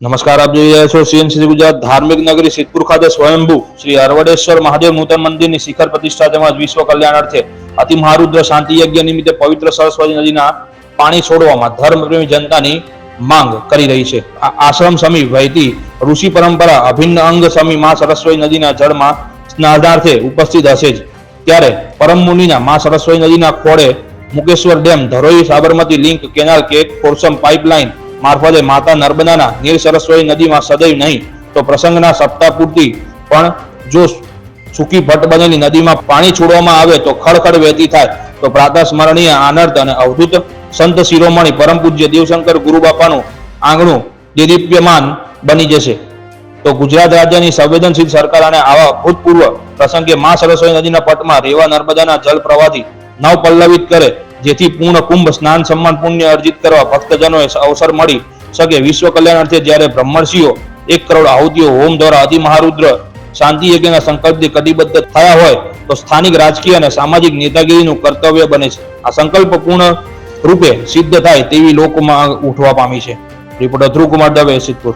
નમસ્કાર, આપ જોઈ રહ્યા છો સીએનસી ગુજરાત. ધાર્મિક નગરી સિદ્ધપુર ખાતે સ્વયંભૂ શ્રી હરવડેશ્વર મહાદેવ નૂતન મંદિરની શિખર પ્રતિષ્ઠા તેમજ વિશ્વ કલ્યાણ અર્થે અતિ મહારુદ્ર શાંતિ યજ્ઞ નિમિત્તે પવિત્ર સરસ્વતી નદીના પાણી છોડવામાં ધર્મપ્રેમી જનતાની માંગ કરી રહી છે. આશ્રમ સમી વહેતી ઋષિ પરંપરા અભિન્ન અંગ સમી માં સરસ્વતી નદીના જળમાં સ્નાનાર્થે ઉપસ્થિત હશે જ. ત્યારે પરમ મુનિના માં સરસ્વતી નદીના ખોળે Mukeshwar dam, Dharoi Sabarmati link canal, કેક ફોરસમ પાઇપલાઇન મારફતે માતા નર્મદાના નીર સરસ્વતી નદીમાં સદૈવ નહીં તો પ્રસંગના સપ્તાહ પૂરતી પણ જો સૂકી ભટ્ટ બનેલી નદીમાં પાણી છોડવામાં આવે તો ખળખળ વહેતી થાય તો પ્રાતઃ સ્મરણીય આનર્દ અને અવધૂત સંત શિરોમણી પરમ પૂજ્ય દેવશંકર ગુરુ બાપાનું આંગણું દેદીપ્યમાન બની જશે. તો ગુજરાત રાજ્યની સંવેદનશીલ સરકાર અને આવા ભૂતપૂર્વ પ્રસંગે માં સરસ્વતી નદીના પટમાં રેવા નર્મદાના જળ પ્રવાહથી નવ પલ્લવિત કરે, જેથી પૂર્ણ કુંભ સ્નાન સન્માન પુણ્ય અર્જિત કરવા ભક્તજનોએ અવસર મળી શકે. વિશ્વ કલ્યાણ અર્થે જ્યારે બ્રહ્મર્ષિઓ 1 કરોડ આહુતિઓ હોમ દ્વારા અતિ મહારુદ્ર શાંતિ યજ્ઞના સંકલ્પથી કટિબદ્ધ થયા હોય તો સ્થાનિક રાજકીય અને સામાજિક નેતાગીરીનું કર્તવ્ય બને છે આ સંકલ્પ પૂર્ણ રૂપે સિદ્ધ થાય તેવી લોકમાં ઉઠવા પામી છે. રિપોર્ટર ધ્રુવ કુમાર દવે, સિદ્ધપુર.